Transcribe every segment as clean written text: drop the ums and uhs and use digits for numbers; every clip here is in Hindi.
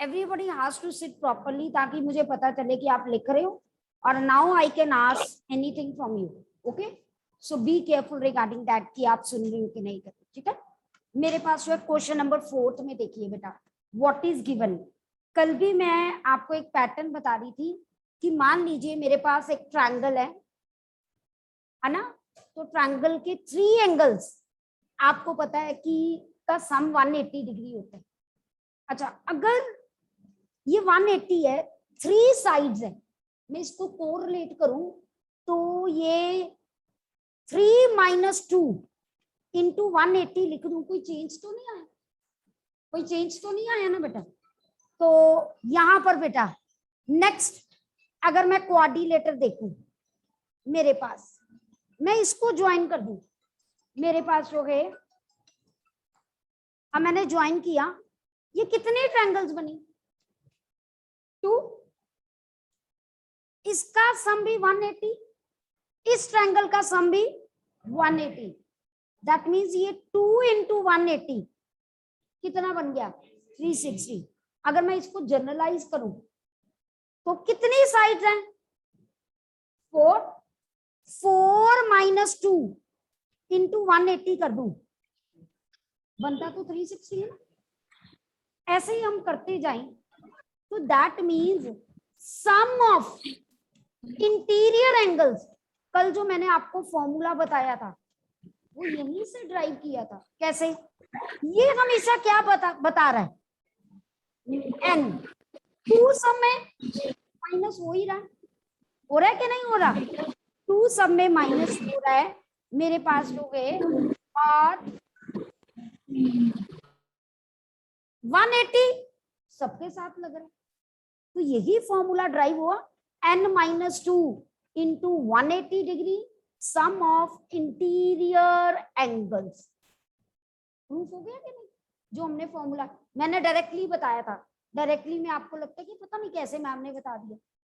Everybody has to sit properly ताकि मुझे पता चले कि आप लिख रहे हो। और now I can ask anything from you. Okay, so be careful regarding that कि आप सुन रहे हो कि नहीं कर रहे। ठीक है, मेरे पास जो है क्वेश्चन नंबर 4 में देखिए बेटा, व्हाट इज गिवन। कल भी मैं आपको एक पैटर्न बता रही थी कि मान लीजिए मेरे पास एक ट्रायंगल है ना, तो ट्रायंगल के 3 एंगल्स आपको पता है कि का सम 180 डिग्री होता है। अच्छा, अगर ये 180 है, 3 साइड्स है, मैं इसको कोरिलेट करूं तो ये 3 - 2 इंटू 180 लिख दूं, कोई चेंज तो नहीं आया? कोई चेंज तो नहीं आया ना बेटा? तो यहां पर बेटा नेक्स्ट अगर मैं क्वाड्रिलेटर देखूं मेरे पास, मैं इसको ज्वाइन कर दूं, मेरे पास जो है अब मैंने ज्वाइन किया, ये कितने ट्रायंगल्स बनी? 2। इसका सम भी 180, इस ट्रायंगल का सम भी 180। दैट मींस ये 2 इंटू 180 कितना बन गया? 360। अगर मैं इसको जनरलाइज करूं तो कितनी साइड्स हैं? 4। 4 - 2 इंटू 180 कर दूं, बनता तो 360 है ना। ऐसे ही हम करते जाएं तो that means sum of interior angles, कल जो मैंने आपको फॉर्मूला बताया था वो यहीं से ड्राइव किया था। कैसे? ये हमेशा क्या बता रहा है? एन 2 सब में माइनस हो ही रहा है, हो रहा है कि नहीं हो रहा? 2 सब में माइनस हो रहा है। मेरे पास हो गए और 180 सबके साथ लग रहा है, तो यही फॉर्मूला ड्राइव हुआ n-2 into 180 degree sum of interior angles. Proof हो गया कि नहीं? जो हमने फॉर्मूला मैंने डायरेक्टली बताया था, डायरेक्टली में आपको लगता है कि पता नहीं कैसे मैम ने बता दिया,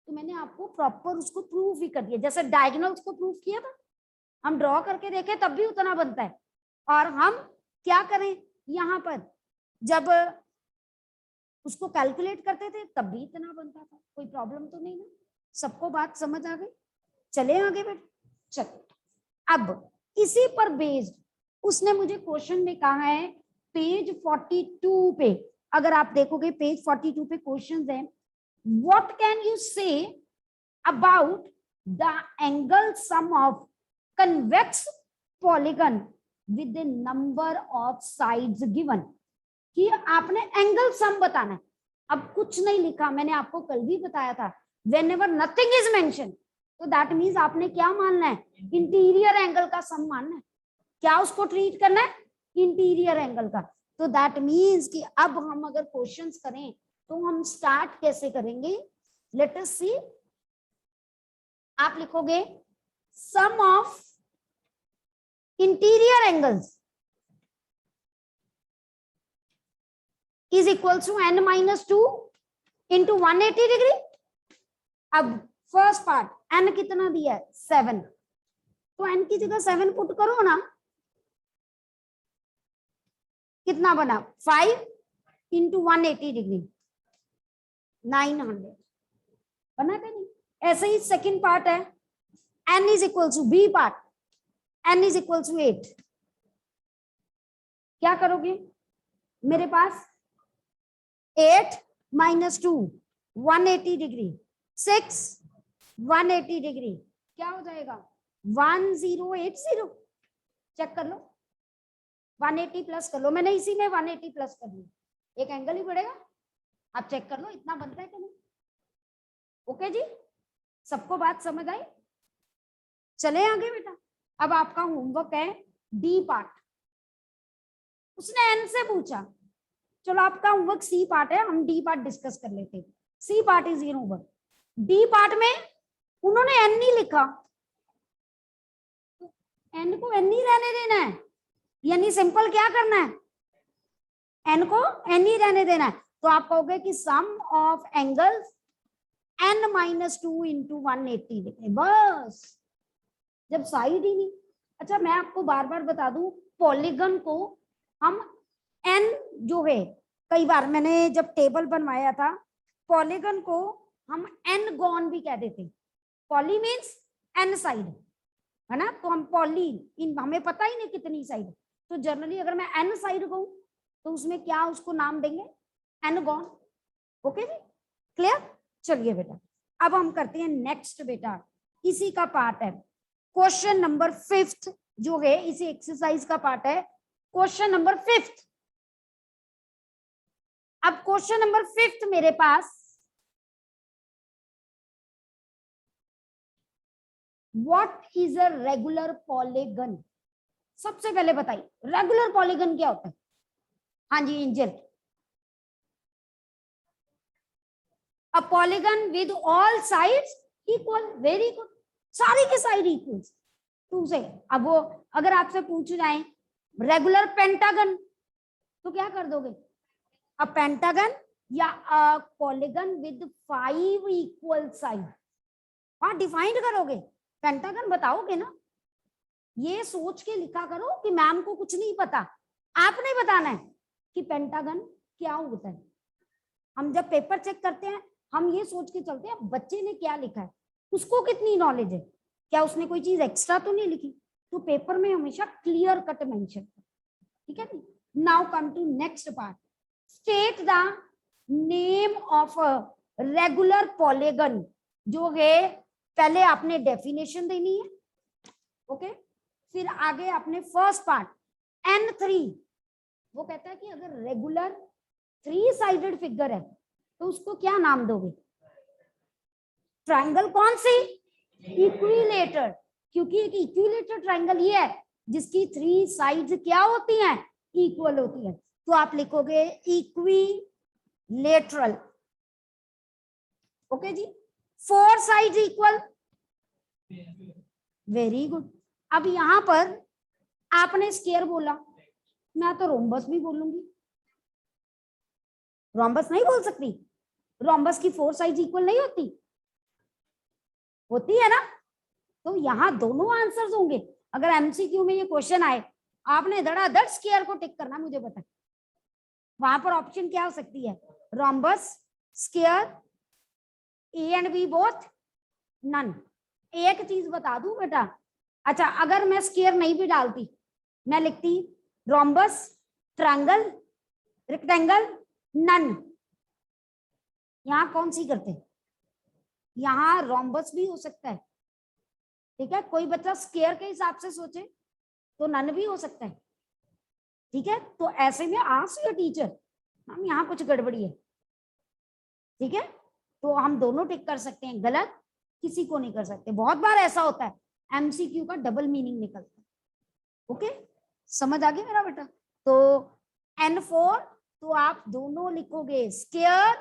तो मैंने आपको प्रॉपर उसको प्रूफ ही कर दिया। जैसे डायगोनल्स को प्रूफ किया था, हम ड्रॉ करके देखे तब भी उतना बनता है, और हम क्या करें यहाँ पर जब उसको कैलकुलेट करते थे तब भी इतना बनता था। कोई प्रॉब्लम तो नहीं ना? सबको बात समझ आ गई? चले आगे बेटा, चलो। अब इसी पर बेस्ड उसने मुझे क्वेश्चन में कहा है पेज 42 पे, अगर आप देखोगे पेज 42 पे क्वेश्चन है, what can you say about the angle sum of convex polygon with the number of sides given, कि आपने एंगल सम बताना है। अब कुछ नहीं लिखा, मैंने आपको कल भी बताया था whenever nothing is mentioned तो दैट मींस आपने क्या मानना है? इंटीरियर एंगल का सम मानना है। क्या उसको ट्रीट करना है? इंटीरियर एंगल का। तो दैट मींस कि अब हम अगर क्वेश्चंस करें तो हम स्टार्ट कैसे करेंगे? Let us see. आप लिखोगे sum of interior angles is equals to n-2 into 180 degree. अब फर्स्ट पार्ट n कितना दिया है? 7, तो n की जगह 7 पुट करो ना, कितना बना? 5 into 180 डिग्री 900 बना क्या? नहीं। ऐसे ही सेकंड पार्ट है n is equals to b part, n is equals to 8, क्या करोगे? मेरे पास 8 - 2 180 डिग्री, 6 180 डिग्री, क्या हो जाएगा? 1080। चेक कर लो, 180 प्लस कर लो, मैंने इसी में 180 प्लस कर ली, एक एंगल ही बढ़ेगा। आप चेक कर लो इतना बनता है कि नहीं। ओके जी, सबको बात समझ आई? चले आगे बेटा। अब आपका होमवर्क है डी पार्ट। उसने एन से पूछा, चलो आपका होमवर्क सी पार्ट है, हम डी पार्ट डिस्कस कर लेते हैं। C part is your homework. D part में उन्होंने एन नहीं लिखा, एन को एन ही रहने देना है, यानी सिंपल क्या करना है? एन को एन ही रहने देना है। तो आप कहोगे कि sum of angles n-2 into 180 degree, बस। जब साइड ही नहीं। अच्छा, मैं आपको बार बार बता दूं, पॉलीगन को हम n जो है कई बार मैंने जब टेबल बनवाया था, पॉलीगन को हम एन गॉन भी कह देते। पॉली मीन्स एन साइड, है ना, तो हम पॉली, इन हमें पता ही नहीं कितनी साइड, तो जनरली अगर मैं एन साइड कहूं तो उसमें क्या उसको नाम देंगे, एन गॉन। ओके जी, क्लियर। चलिए बेटा, अब हम करते हैं नेक्स्ट बेटा, इसी का पार्ट है क्वेश्चन नंबर 5 जो है, इसी एक्सरसाइज का पार्ट है क्वेश्चन नंबर 5। अब क्वेश्चन नंबर 5 मेरे पास, what is a regular polygon. सबसे पहले बताइए रेगुलर पॉलीगन क्या होता है। हाँ जी Angel, a polygon with all sides equal. Very good, सारी के साइड इक्वल। टू से अब वो अगर आपसे पूछ जाए रेगुलर पेंटागन तो क्या कर दोगे, अ पेंटागन या अ पॉलीगन विद 5 इक्वल साइड। हाँ डिफाइन करोगे, पेंटागन बताओगे ना। ये सोच के लिखा करो कि मैम को कुछ नहीं पता, आपने बताना है कि पेंटागन क्या होता है। हम जब पेपर चेक करते हैं हम ये सोच के चलते हैं बच्चे ने क्या लिखा है, उसको कितनी नॉलेज है, क्या उसने कोई चीज एक्स्ट्रा तो नहीं लिखी। तो पेपर में हमेशा क्लियर कट मेंशन, ठीक है। Now come to next part, state the name of a regular polygon. जो है पहले आपने डेफिनेशन देनी है, ओके। फिर आगे आपने फर्स्ट पार्ट N3, वो कहता है कि अगर रेगुलर 3 साइडेड फिगर है तो उसको क्या नाम दोगे, ट्रायंगल कौन सी, इक्विलेटर, क्योंकि एक इक्विलेटर ट्रायंगल ये है जिसकी 3 साइड्स क्या होती हैं, इक्वल होती है। तो आप लिखोगे इक्विलेटरल, ओके जी। 4 साइड्स इक्वल, वेरी गुड। अब यहां पर आपने स्क्वायर बोला, मैं तो रोम्बस भी बोलूंगी, रोम्बस नहीं बोल सकती, रोम्बस की 4 साइड्स इक्वल नहीं होती, होती है ना। तो यहाँ दोनों आंसर्स होंगे। अगर एमसीक्यू में ये क्वेश्चन आए, आपने धड़ाधड़ स्क्वायर को टिक करना, मुझे बता वहां पर ऑप्शन क्या हो सकती है, rhombus, square, A and B both, none. एक चीज बता दूं बेटा, अच्छा अगर मैं स्क्वायर नहीं भी डालती, मैं लिखती रोम्बस, ट्रायंगल, रेक्टेंगल, नन, यहां कौन सी करते, यहां रोम्बस भी हो सकता है, ठीक है। कोई बच्चा स्क्वायर के हिसाब से सोचे तो नन भी हो सकता है, ठीक है। तो ऐसे में आस्क योर टीचर, हम यहाँ कुछ गड़बड़ी है, ठीक है। तो हम दोनों टिक कर सकते हैं, गलत किसी को नहीं कर सकते। बहुत बार ऐसा होता है एमसीक्यू का डबल मीनिंग निकलता है, ओके। समझ आ गया मेरा बेटा। तो N4 तो आप दोनों लिखोगे स्क्वायर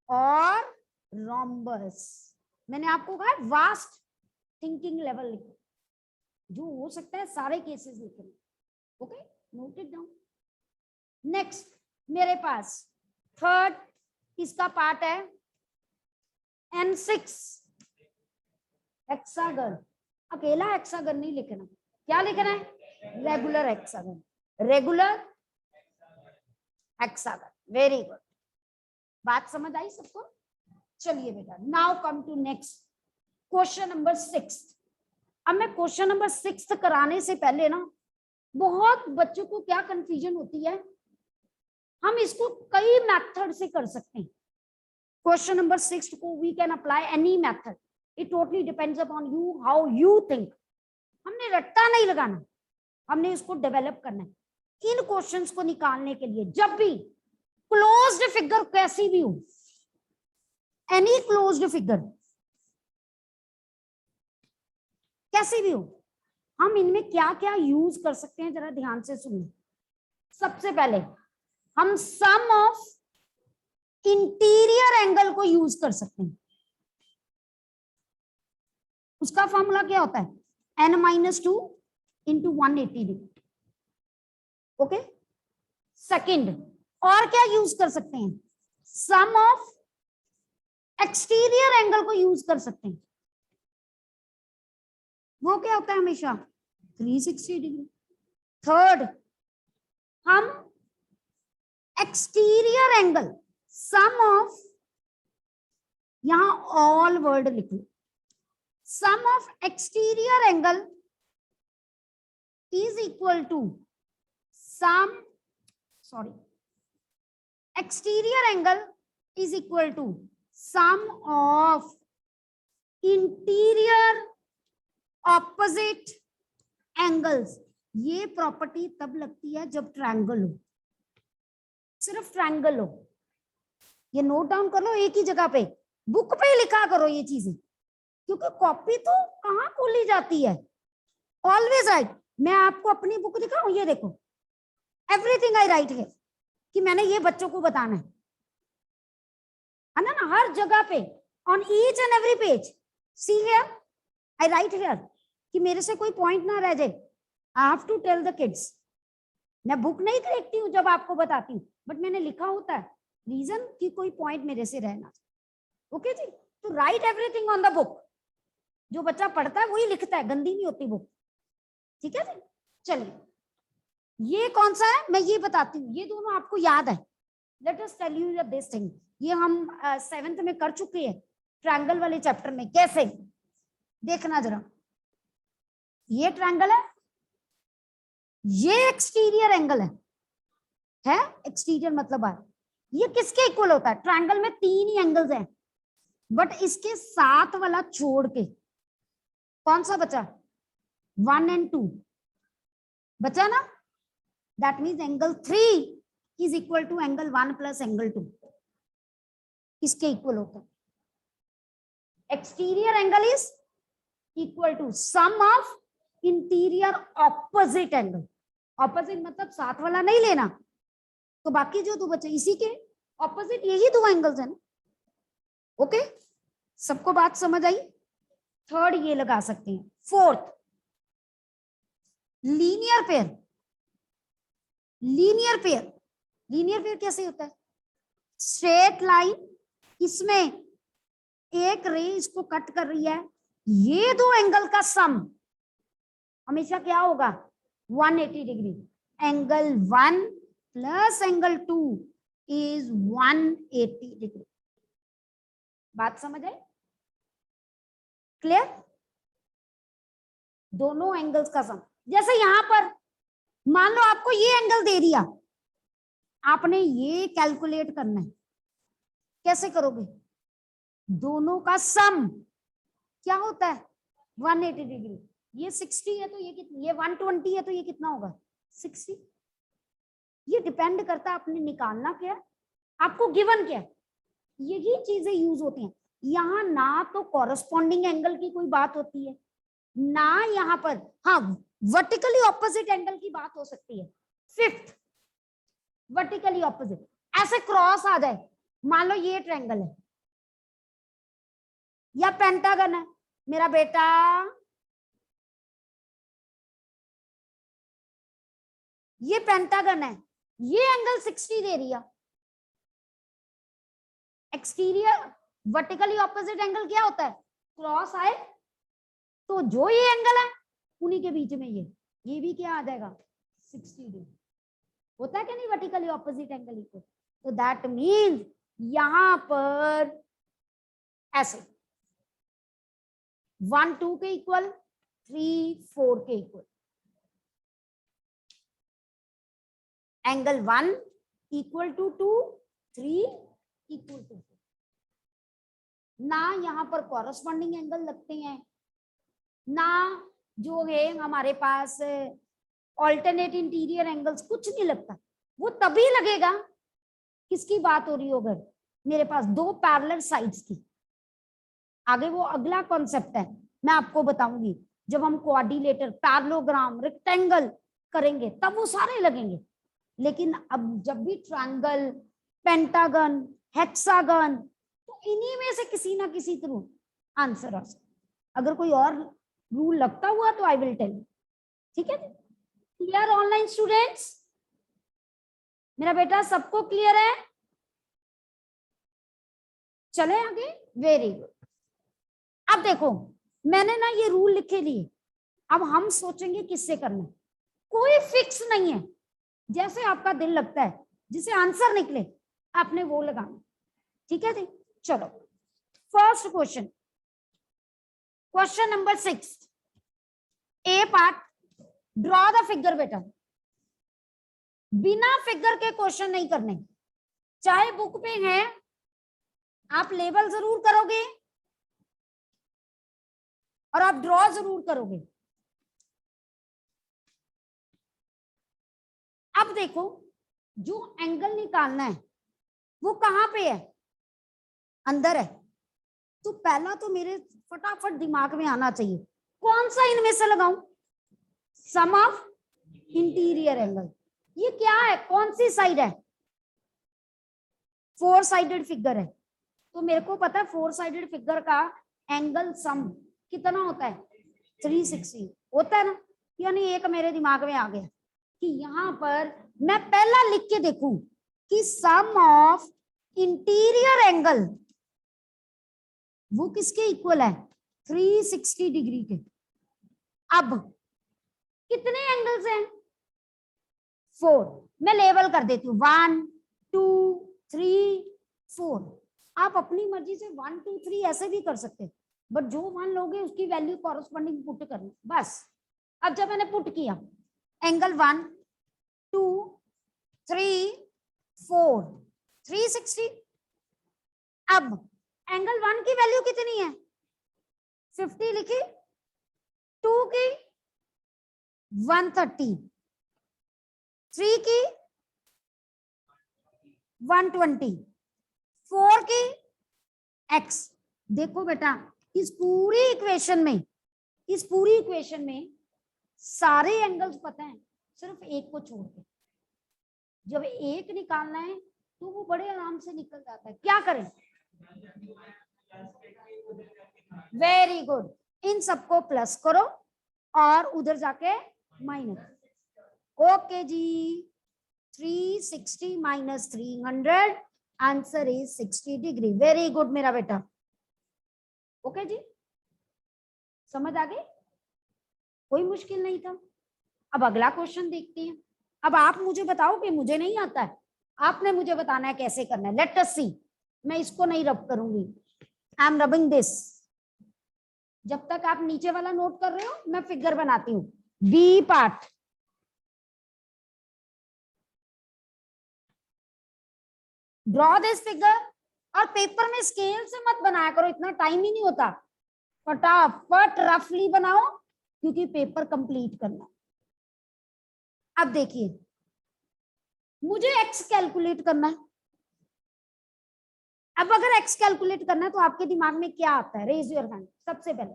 और रोम्बस। मैंने आपको कहा वास्ट थिंकिंग लेवल लिखो, जो हो सकता है सारे केसेस लिखने, okay, note it down. Next मेरे पास थर्ड इसका पार्ट है N6 हेक्सागन। अकेला हेक्सागन नहीं लिखना, क्या लिखना है, regular hexagon, regular hexagon, very good. बात समझ आई सबको। चलिए बेटा, now come to next question number 6। अब मैं क्वेश्चन नंबर 6 कराने से पहले ना, बहुत बच्चों को क्या कंफ्यूजन होती है, हम इसको कई मेथड से कर सकते हैं। क्वेश्चन नंबर 6 को we can apply any method, it totally depends upon you, how you think. हमने रट्टा नहीं लगाना, हमने इसको डेवलप करना है। इन क्वेश्चंस को निकालने के लिए जब भी क्लोज्ड फिगर कैसी भी हो, एनी क्लोज्ड फिगर कैसी भी हो, हम इनमें क्या क्या यूज कर सकते हैं जरा ध्यान से सुनिए। सबसे पहले हम सम ऑफ इंटीरियर एंगल को यूज कर सकते हैं। उसका फॉर्मूला क्या होता है, n-2 into 180 degree, okay. Second और क्या यूज कर सकते हैं, सम ऑफ एक्सटीरियर एंगल को यूज कर सकते हैं। वो क्या होता है हमेशा 360 डिग्री। थर्ड हम एक्सटीरियर एंगल, सम ऑफ, यहां ऑल वर्ड लिख लो, sum of exterior angle is equal to sum, sorry, exterior angle is equal to sum of interior opposite angles. ये प्रॉपर्टी तब लगती है जब ट्रायंगल हो, सिर्फ ट्रायंगल हो। ये नोट डाउन कर लो एक ही जगह पे, बुक पे लिखा करो ये चीजें, क्योंकि कॉपी तो कहाँ खोली जाती है, ऑलवेज राइट। मैं आपको अपनी बुक दिखाऊं, ये देखो, एवरीथिंग आई राइट है कि मैंने ये बच्चों को बताना है ना, हर जगह पे, on each and every page, see here I write here, कि मेरे से कोई पॉइंट ना रह जाए। I have to tell the kids, मैं बुक नहीं देखती हूँ जब आपको बताती हूँ, बट मैंने लिखा होता है, रीजन कि कोई पॉइंट मेरे से रहना। ओके जी, तो right everything on the book. जो बच्चा पढ़ता है वही लिखता है, गंदी नहीं होती बुक, ठीक है जी। चलिए, ये कौन सा है मैं ये बताती हूँ, ये दोनों आपको याद है। Let us tell you this thing, ये हम 7th में कर चुके हैं ट्रायंगल वाले चैप्टर में। कैसे, देखना जरा, ये ट्रायंगल है, ये एक्सटीरियर एंगल है एक्सटीरियर मतलब है, ये किसके इक्वल होता है? ट्रायंगल में 3 ही एंगल्स हैं, बट इसके साथ वाला छोड़ के कौन सा बचा? 1 and 2 बचा ना, that means angle 3 is equal to angle 1 plus angle 2, इसके इक्वल होता है। Exterior angle is equal to sum of interior opposite angle. Opposite मतलब साथ वाला नहीं लेना, तो बाकी जो 2 बचे इसी के ऑपोजिट, यही 2 एंगल्स है ना। ओके, सबको बात समझ आई? थर्ड ये लगा सकते हैं। Fourth, linear pair. Linear pair, linear pair कैसे होता है? स्ट्रेट लाइन, इसमें एक रे इसको कट कर रही है, ये 2 एंगल का सम हमेशा क्या होगा? 180 degree. Angle 1 plus angle 2 is 180 degree. बात समझ आई? क्लियर? दोनों एंगल्स का सम। जैसे यहां पर मान लो आपको ये एंगल दे दिया, आपने ये कैलकुलेट करना है, कैसे करोगे? दोनों का सम क्या होता है? 180 डिग्री। ये 60 है तो ये कितना? ये 120 है तो ये कितना होगा? 60। ये डिपेंड करता है आपने निकालना क्या है, आपको गिवन क्या है, यही चीजें यूज होती हैं। यहाँ ना तो कॉरस्पॉन्डिंग एंगल की कोई बात होती है, ना यहाँ पर, हाँ वर्टिकली ऑपोजिट एंगल की बात हो सकती है। 5th, वर्टिकली ऑपोजिट, ऐसे क्रॉस आ जाए, मान लो ये ट्रायंगल है या पेंटागन है मेरा बेटा, ये पेंटागन है, ये एंगल 60 दे रही है। एक्सटीरियर वर्टिकली ऑपोजिट एंगल क्या होता है? क्रॉस आए तो जो ये एंगल है उन्हीं के बीच में ये भी क्या आ जाएगा? 60 डिग्री। होता है क्या नहीं वर्टिकली ऑपोजिट एंगल इक्वल? तो दैट मीन्स यहां पर ऐसे 1 2 के इक्वल, 3 4 के equal. Angle 1 equal to 2, 3 equal to 4। ना यहाँ पर कॉरस्पॉन्डिंग एंगल लगते हैं, ना जो है हमारे पास ऑल्टरनेट इंटीरियर एंगल्स, कुछ नहीं लगता। वो तभी लगेगा, किसकी बात हो रही हो? अगर मेरे पास 2 पैरेलल साइड्स की, आगे वो अगला कॉन्सेप्ट है, मैं आपको बताऊंगी जब हम क्वाड्रिलेटर, पैरेललोग्राम, रेक्टेंगल करेंगे तब वो सारे लगेंगे। लेकिन अब जब भी ट्रायंगल, पेंटागन, हेक्सागन, तो इन्हीं में से किसी ना किसी थ्रू आंसर आ सकता। अगर कोई और रूल लगता हुआ तो आई विल टेल यू, ठीक है? Clear online students? मेरा बेटा सबको क्लियर है? चले आगे, वेरी गुड। अब देखो, मैंने ना ये रूल लिखे लिए, अब हम सोचेंगे किससे करना। कोई फिक्स नहीं है, जैसे आपका दिल लगता है। जिसे आंसर निकले आपने वो लगाना, ठीक है जी। चलो first question, question number 6 A part, draw the figure. बेटा बिना फिगर के क्वेश्चन नहीं करने, चाहे बुक पे है आप लेबल जरूर करोगे और आप ड्रॉ जरूर करोगे। अब देखो जो एंगल निकालना है वो कहां पे है, अंदर है। तो पहला तो मेरे फटाफट दिमाग में आना चाहिए कौन सा इनमें से लगाऊं, सम ऑफ इंटीरियर एंगल। ये क्या है, कौन सी साइड है, 4 साइडेड फिगर है। तो मेरे को पता है 4 साइडेड फिगर का एंगल सम कितना होता है, 360 होता है ना। यानी एक मेरे दिमाग में आ गया कि यहां पर मैं पहला लिख के देखूं कि सम ऑफ इंटीरियर एंगल वो किसके इक्वल है, 360 डिग्री के। अब कितने एंगल्स हैं, 4। मैं लेबल कर देती हूँ 1 2 3 4। आप अपनी मर्जी से 1 2 3 ऐसे भी कर सकते हैं, बट जो 1 लोगे उसकी वैल्यू कॉरस्पॉन्डिंग पुट करनी बस। अब जब मैंने पुट किया एंगल 1 2 3 4 360, अब एंगल 1 की वैल्यू कितनी है, 50 लिखी, 2 की 130, 3 की 120, 4 की x। देखो बेटा इस पूरी इक्वेशन में सारे एंगल्स पता है, सिर्फ एक को छोड़ के। जब एक निकालना है तो वो बड़े आराम से निकल जाता है। क्या करें, वेरी गुड, इन सबको प्लस करो और उधर जाके माइनस। ओके जी, 360 minus 300, answer is 60 degree. Very good मेरा बेटा। ओके जी, समझ आ गई, कोई मुश्किल नहीं था। अब अगला क्वेश्चन देखते हैं। अब आप मुझे बताओ कि मुझे नहीं आता है, आपने मुझे बताना है कैसे करना है। लेट अस सी। मैं इसको नहीं रब करूंगी, आई एम रबिंग दिस। जब तक आप नीचे वाला नोट कर रहे हो मैं फिगर बनाती हूँ। B part, draw this figure. और पेपर में स्केल से मत बनाया करो, इतना टाइम ही नहीं होता। फटाफट रफली बनाओ क्योंकि पेपर कंप्लीट करना। अब देखिए मुझे एक्स कैलकुलेट करना है। अब अगर एक्स कैलकुलेट करना है तो आपके दिमाग में क्या आता है, रेज योर हैंड। सबसे पहले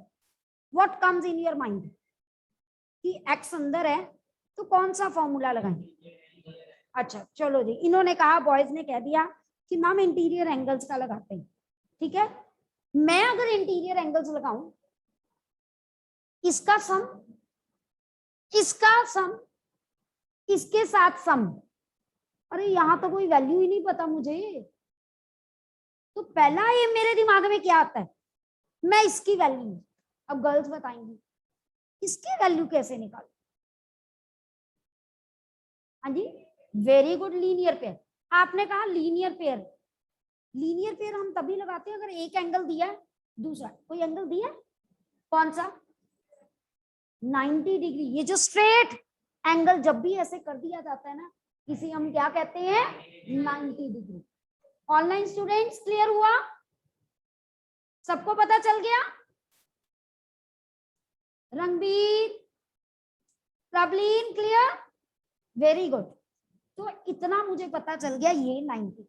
what comes in your mind कि एक्स अंदर है तो कौन सा फॉर्मूला लगाएं। अच्छा चलो जी, इन्होंने कहा, बॉयज ने कह दिया कि मैम इंटीरियर एंगल्स का लगाते हैं। ठीक है, मैं अगर इंटीरियर एंगल्स लगाऊं, इसका सम, इसका सम, इसके साथ सम। अरे यहां तो कोई वैल्यू ही नहीं पता मुझे। तो पहला ये मेरे दिमाग में क्या आता है, मैं इसकी वैल्यू, अब गर्ल्स बताएंगी इसकी वैल्यू कैसे निकालूं। हाँ जी, वेरी गुड, लीनियर पेयर। आपने कहा लीनियर पेयर, लीनियर पेयर हम तभी लगाते हैं अगर एक एंगल दिया है, दूसरा कोई एंगल दिया है, कौन सा, 90 डिग्री। ये जो स्ट्रेट एंगल जब भी ऐसे कर दिया जाता है ना, इसे हम क्या कहते हैं, 90 डिग्री। ऑनलाइन स्टूडेंट्स क्लियर हुआ, सबको पता चल गया। रंगबीर, प्रबलीन क्लियर, वेरी गुड। तो इतना मुझे पता चल गया, ये 90।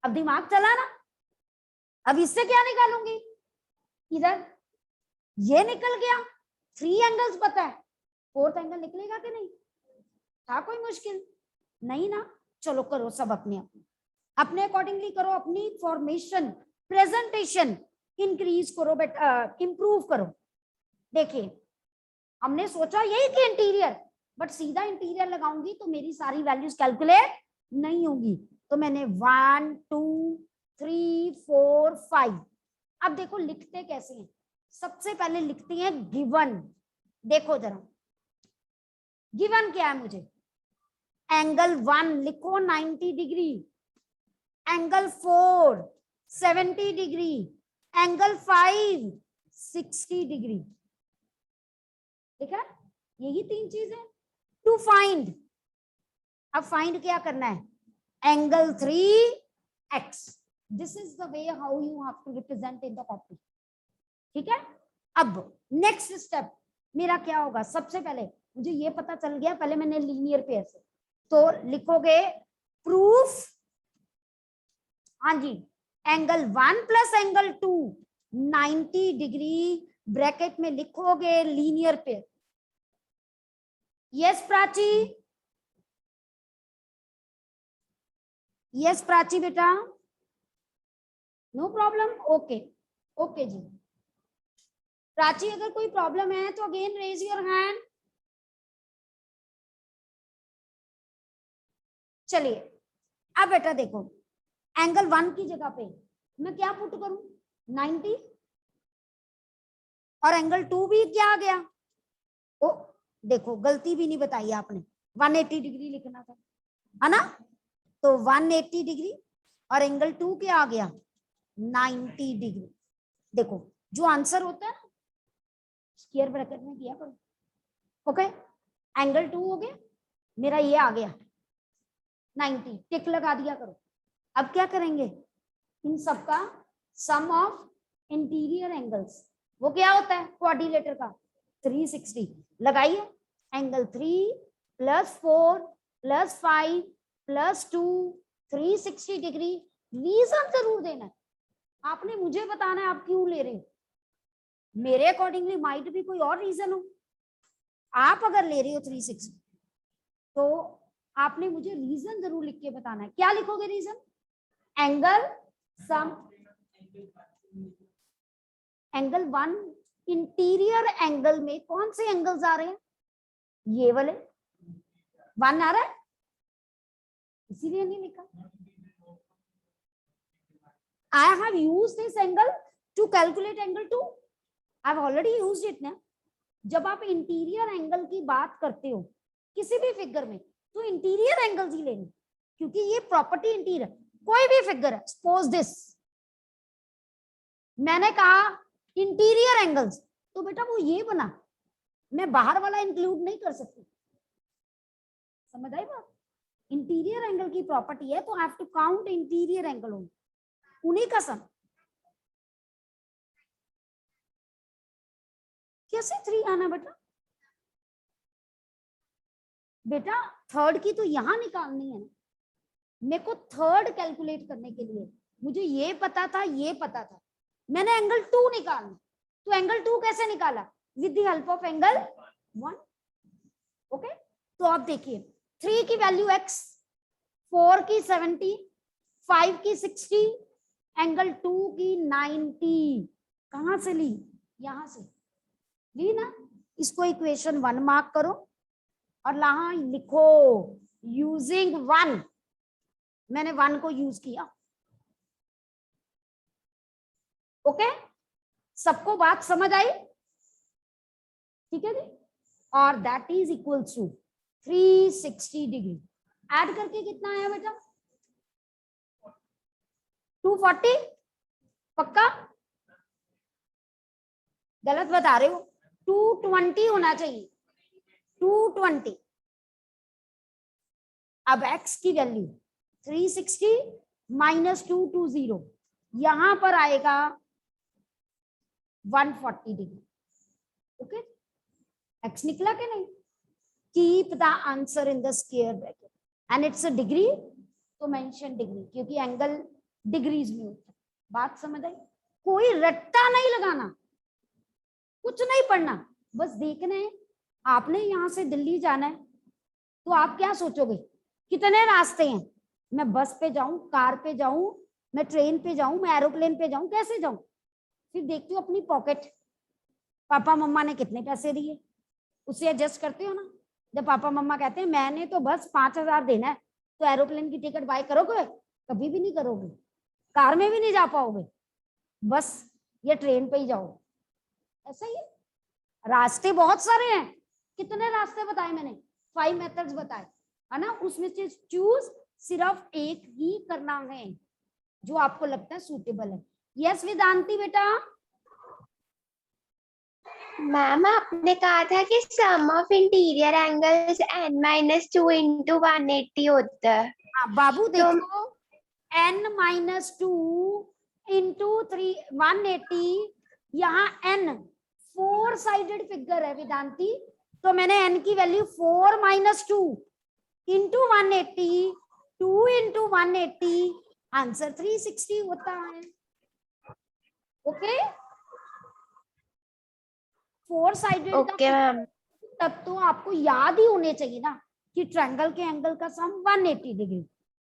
अब दिमाग चला ना, अब इससे क्या निकालूंगी, इधर ये निकल गया, 3 एंगल्स पता है, 4th एंगल निकलेगा कि नहीं, था कोई मुश्किल नहीं ना। चलो करो सब अपने अपने अपने अकॉर्डिंगली करो, अपनी फॉर्मेशन प्रेजेंटेशन इंक्रीज करो, बट इंप्रूव करो। देखिए हमने सोचा यही कि इंटीरियर, बट सीधा इंटीरियर लगाऊंगी तो मेरी सारी वैल्यूज कैलकुलेट नहीं होंगी। तो मैंने 1 2 3 4 5। अब देखो लिखते कैसे हैं, सबसे पहले लिखते हैं गिवन। देखो जरा गिवन क्या है मुझे, एंगल 1 लिखो 90 degree, angle 4 70 degree, angle 5 60 degree. ठीक है, यही 3 चीज है टू फाइंड। अब फाइंड क्या करना है, angle 3x। This is the way how you have to represent in the copy. ठीक है, अब नेक्स्ट स्टेप मेरा क्या होगा, सबसे पहले मुझे ये पता चल गया, पहले मैंने लीनियर पेयर से, तो लिखोगे प्रूफ, हाँ जी, angle 1 plus angle 2 90 degree, bracket में लिखोगे linear pair. Yes Prachi, yes Prachi बेटा, नो प्रॉब्लम, ओके ओके जी। प्राची अगर कोई प्रॉब्लम है तो अगेन रेज योर हैंड। चलिए अब बेटा देखो, एंगल 1 की जगह पे मैं क्या पुट करूं, 90, और एंगल 2 भी क्या आ गया, ओ देखो गलती भी नहीं बताई आपने, 180 डिग्री लिखना था, है ना, तो 180 डिग्री और एंगल 2 क्या आ गया, 90 डिग्री। देखो जो आंसर होता है स्क्वायर ब्रैकेट में किया करो। ओके, एंगल 2 हो गया मेरा, ये आ गया 90, टिक लगा दिया करो। अब क्या करेंगे, इन सबका सम ऑफ इंटीरियर एंगल्स, वो क्या होता है क्वाड्रिलेटर का, 360 लगाइए, angle 3 plus 4 plus 5 plus 2 360 degree. Reason जरूर देना है, आपने मुझे बताना है आप क्यों ले रहे हो, मेरे अकॉर्डिंगली माइट भी कोई और रीजन हो। आप अगर ले रहे हो 360 तो आपने मुझे रीजन जरूर लिख के बताना है। क्या लिखोगे reason, angle sum, angle 1 interior angle में कौन से एंगल्स आ रहे हैं, ये वाले 1 आ रहा है, इसीलिए नहीं लिखा। I have used this angle to calculate angle 2. I have already used it ना। जब आप इंटीरियर एंगल की बात करते हो किसी भी फिगर में तो इंटीरियर एंगल्स ही लेने, क्योंकि ये प्रॉपर्टी इंटीरियर, कोई भी फिगर है, सपोज दिस, मैंने कहा इंटीरियर एंगल्स, तो बेटा वो ये बना, मैं बाहर वाला इंक्लूड नहीं कर सकती, समझ आई बात। इंटीरियर एंगल की प्रॉपर्टी है तो I have to count interior angle only, उन्हीं का सम। कैसे 3 आना बेटा, बेटा थर्ड की तो यहां निकालनी है, मेरे को थर्ड कैलकुलेट करने के लिए मुझे ये पता था, ये पता था, मैंने एंगल 2 निकालना, तो एंगल 2 कैसे निकाला, with the help of angle 1। Okay, तो आप देखिए 3 की वैल्यू x, 4 की 70, 5 की 60, एंगल 2 की 90, कहां से ली, यहां से ली ना। इसको इक्वेशन 1 मार्क करो और यहां लिखो यूजिंग 1, मैंने 1 को यूज किया। ओके, सबको बात समझ आई, ठीक है जी, और that is equal to 360 degree, add करके कितना आया बेटा, 240, पक्का गलत बता रहे हो, 220 होना चाहिए, 220। अब x की वैल्यू 360 माइनस 220, यहां पर आएगा 140 डिग्री। ओके, x निकला कि नहीं, keep the answer in the square bracket and it's a degree, तो मेंशन डिग्री, क्योंकि एंगल डिग्रीज में होता है। बात समझ आई, कोई रट्टा नहीं लगाना, कुछ नहीं पढ़ना, बस देखना है। आपने यहां से दिल्ली जाना है तो आप क्या सोचोगे, कितने रास्ते हैं, मैं बस पे जाऊं, कार पे जाऊं, मैं ट्रेन पे जाऊं, मैं एरोप्लेन पे जाऊं, कैसे जाऊं, फिर देखती हो अपनी पॉकेट, पापा मम्मा ने कितने पैसे दिए, उससे एडजस्ट करते हो ना। जब पापा मम्मा कहते हैं मैंने तो बस 5000 देना है, तो एरोप्लेन की टिकट बाय करोगे, कभी भी नहीं करोगे, कार में भी नहीं जा पाओगे, बस या ट्रेन पे ही जाओ। ऐसा ही है, रास्ते बहुत सारे हैं, कितने रास्ते बताए मैंने, 5 मेथड्स बताए, है ना, उसमें से चूज सिर्फ एक ही करना है जो आपको लगता है सूटेबल है। यस वेदांती बेटा। मैम आपने कहा था कि sum of interior angles n-2 into 180 होता है। हाँ बाबू तो देखो n-2 इंटू 180, यहाँ n 4 साइडेड फिगर है वेदांती, तो मैंने n की वैल्यू 4 - 2 इंटू 180, 2 इंटू 180, आंसर 360 होता है। Okay 4 sided okay ma'am. तब तो आपको याद ही होने चाहिए ना कि ट्रायंगल के एंगल का सम 180 डिग्री,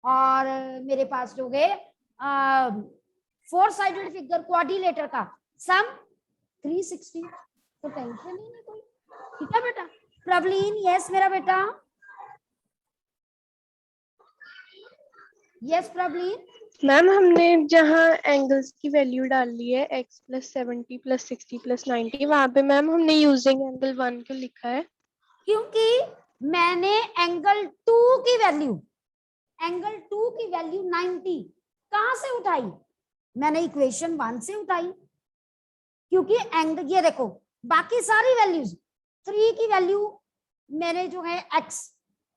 और मेरे पास जो है 4 साइडेड फिगर क्वाड्रिलेटर का सम 360, तो टेंशन ही नहीं कोई। ठीक है बेटा। प्रवलीन यस मेरा बेटा। यस प्रवलीन। मैम हमने जहाँ एंगल्स की वैल्यू डाल ली है x + 70 + 60 + 90, वहां पे मैम हमने यूजिंग एंगल 1 क्यों लिखा है? क्योंकि मैंने एंगल 2 की वैल्यू 90 कहां से उठाई, मैंने इक्वेशन 1 से उठाई, क्योंकि एंगल ये देखो बाकी सारी वैल्यूज 3 की वैल्यू मैंने जो है x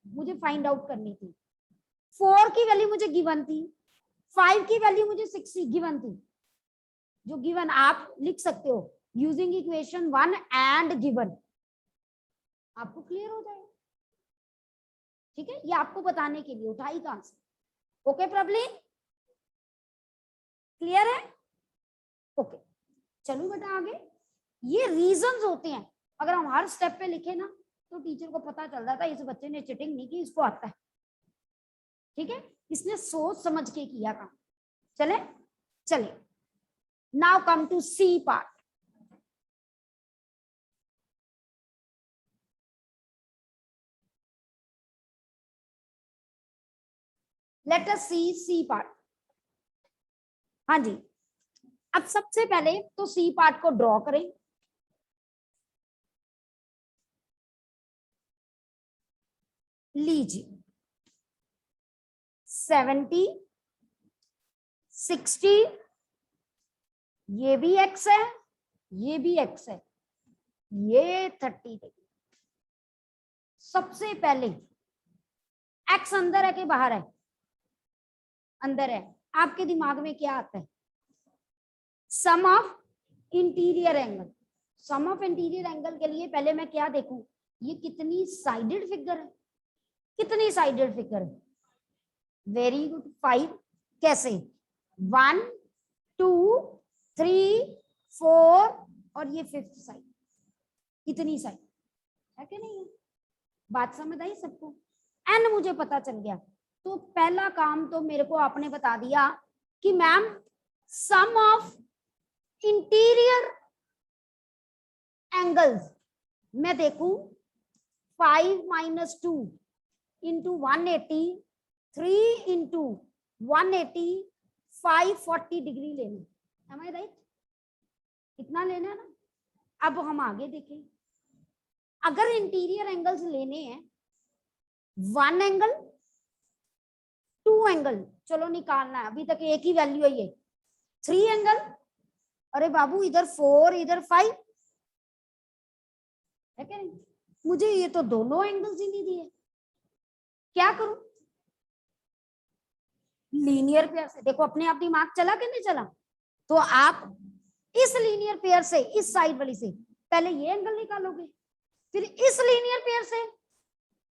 मुझे फाइंड आउट करनी थी, 4 की वैल्यू मुझे गिवन थी, 5 की वैल्यू मुझे 60 गिवन थी, जो गिवन आप लिख सकते हो यूजिंग इक्वेशन 1 एंड गिवन, आपको क्लियर हो जाएगा। ठीक है, ये आपको बताने के लिए उठाई कहां से। ओके प्रॉब्लम क्लियर है। ओके चलो बेटा आगे, ये रीजंस होते हैं, अगर हम हर स्टेप पे लिखे ना तो टीचर को पता चल जाता है इस बच्चे ने चीटिंग नहीं की, इसको आता है। ठीक है, इसने सोच समझ के किया काम। चले चले now come to C part. Let us C part. हाँ जी, अब सबसे पहले तो सी पार्ट को ड्रॉ करें। लीजिए 70 60, ये भी x है, ये भी x है, ये 30 डिग्री। सबसे पहले x अंदर है कि बाहर है, अंदर है, आपके दिमाग में क्या आता है, sum of interior angle. Sum of interior angle के लिए पहले मैं क्या देखूं, ये कितनी साइडेड फिगर है, कितनी साइडेड फिगर है। वेरी गुड 5, कैसे 1 2 3 4 और ये 5th साइड, इतनी साइड है कि नहीं है, बात समझ आई सबको। एन मुझे पता चल गया, तो पहला काम तो मेरे को आपने बता दिया कि ma'am sum of interior angles मैं देखूं 5 - 2 इंटू 180, 3 इंटू 180, 540 डिग्री लेना, am I right? कितना लेना है ना। अब हम आगे देखें, अगर इंटीरियर एंगल्स लेने हैं 1 एंगल 2 एंगल, चलो निकालना है, अभी तक एक ही वैल्यू है ये, 3 एंगल, अरे बाबू इधर 4 इधर 5 है क्या नहीं, मुझे ये तो दोनों एंगल्स ही नहीं दिए, क्या करूं। लीनियर पेयर से देखो अपने आप दिमाग चला कि नहीं चला, तो आप इस लीनियर पेयर से इस साइड वाली से पहले ये एंगल निकालोगे, फिर इस लीनियर पेयर से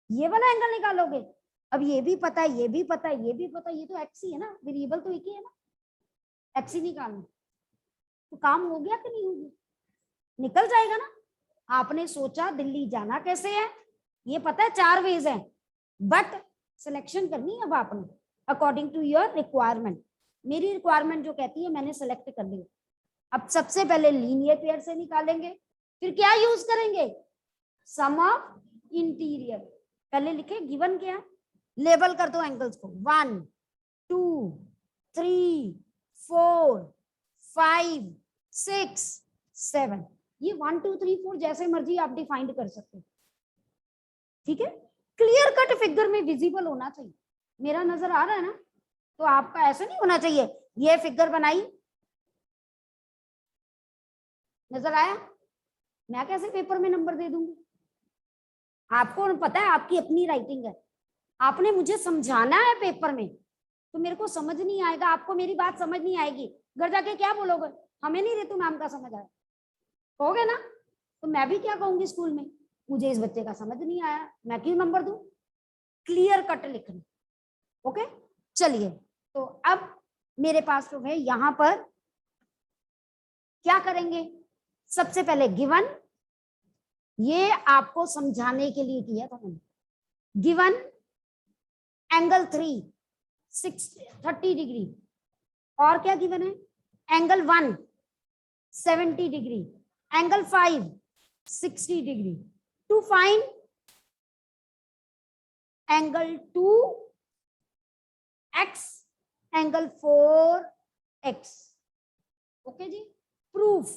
ये वाला एंगल निकालोगे। अब ये भी पता है, ये भी पता है, ये भी पता है, ये तो एक्स ही है ना, वेरिएबल तो एक ही है ना, एक्स ही निकालना, तो काम हो गया कि नहीं हो गया, निकल जाएगा ना। आपने सोचा दिल्ली जाना कैसे है, ये पता है 4 वेज है, बट सिलेक्शन करनी है अब आपने अकॉर्डिंग टू योर रिक्वायरमेंट। मेरी रिक्वायरमेंट जो कहती है मैंने सेलेक्ट कर लिया। अब सबसे पहले लीनियर पेयर से निकालेंगे, फिर क्या यूज करेंगे, सम ऑफ इंटीरियर। पहले लिखे गिवन क्या है, लेबल कर दो एंगल्स को, 1 2 3 4 5 6 7, ये 1 2 3 4 जैसे मर्जी आप डिफाइंड कर सकते हो। ठीक है, क्लियर कट फिगर में विजिबल होना चाहिए। मेरा नजर आ रहा है ना, तो आपका ऐसा नहीं होना चाहिए ये फिगर बनाई, नजर आया, मैं कैसे पेपर में नंबर दे दूंगी? आपको पता है आपकी अपनी राइटिंग है, आपने मुझे समझाना है पेपर में, तो मेरे को समझ नहीं आएगा, आपको मेरी बात समझ नहीं आएगी, घर जाके क्या बोलोगे, हमें नहीं रितु मैम का समझ आया, कहोगे ना? तो मैं भी क्या कहूंगी स्कूल में, मुझे इस बच्चे का समझ नहीं आया, मैं क्यों नंबर दूं? क्लियर कट लिखना। ओके, चलिए, तो अब मेरे पास तो है, यहां पर क्या करेंगे, सबसे पहले गिवन, ये आपको समझाने के लिए किया था मैंने, गिवन एंगल 30 डिग्री, और क्या गिवन है, angle 1 70 degree, angle 5 60 degree, to find angle 2 x, angle 4 x। Okay जी, प्रूफ,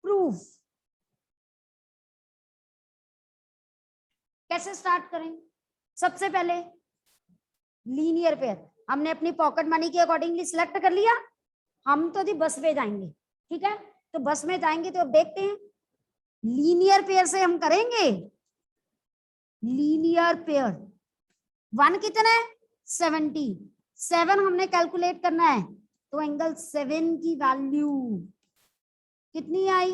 प्रूफ कैसे स्टार्ट करें? सबसे पहले लीनियर पेयर हमने अपनी पॉकेट मनी के अकॉर्डिंगली सिलेक्ट कर लिया, हम तो जी बस में जाएंगे, ठीक है, तो बस में जाएंगे तो अब देखते हैं लीनियर पेयर से हम करेंगे, लीनियर पेयर 1 कितना है 70, 7 हमने कैलकुलेट करना है, तो एंगल 7 की वैल्यू कितनी आई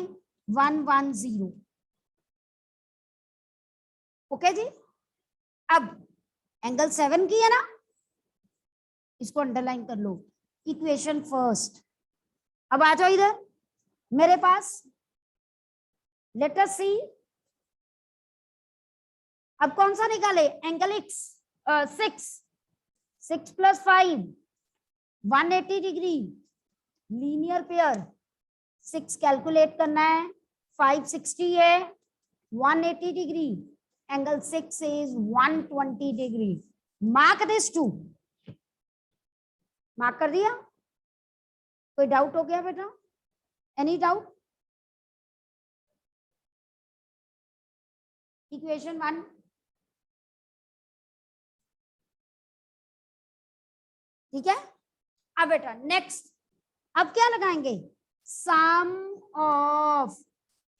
110। ओके जी, अब एंगल 7 की है ना, इसको अंडरलाइन कर लो, इक्वेशन फर्स्ट। अब आ जाओ इधर मेरे पास, लेट अस सी, अब कौन सा निकाले, angle x 6 plus 5 180 degree, linear pair 6 calculate करना है, 560 है, 180 degree, angle 6 is 120 degree, mark this 2, mark कर दिया? कोई डाउट हो गया बेटा, एनी डाउट? इक्वेशन 1, ठीक है। अब बेटा नेक्स्ट, अब क्या लगाएंगे, सम ऑफ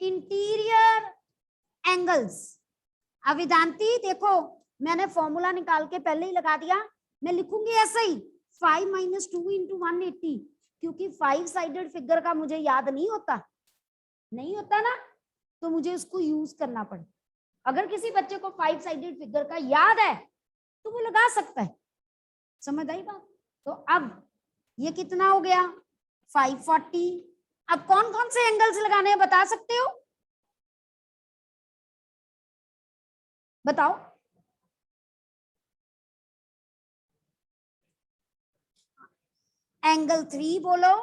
इंटीरियर एंगल्स। अब वेदांती देखो, मैंने फॉर्मूला निकाल के पहले ही लगा दिया, मैं लिखूंगी ऐसे ही 5 - 2 × 180, क्योंकि 5 साइडेड फिगर का मुझे याद नहीं होता, नहीं होता ना, तो मुझे उसको यूज करना पड़े। अगर किसी बच्चे को 5 साइडेड फिगर का याद है तो वो लगा सकता है, समझ आई बात? तो अब ये कितना हो गया 540। अब कौन कौन से एंगल्स लगाने हैं बता सकते हो, बताओ? एंगल 3 बोलो,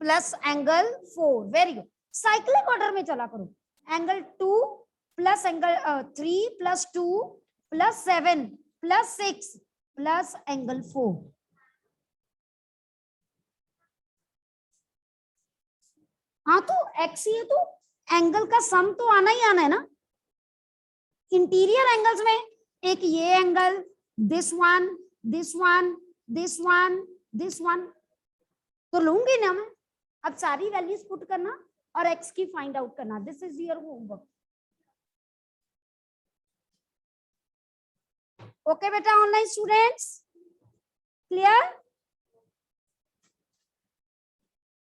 plus angle 4, very good, cyclic order में चला करो, angle 2 plus angle 3 plus 2 plus 7 plus 6 plus angle 4। हाँ तो एक्स ही है, तो एंगल का सम तो आना ही आना है ना। इंटीरियर एंगल्स में एक ये angle, this one, this one, this one, this one, तो लूंगी ना मैं। अब सारी वैल्यूज पुट करना और एक्स की फाइंड आउट करना, this is your homework. Okay बेटा, ऑनलाइन स्टूडेंट्स, क्लियर?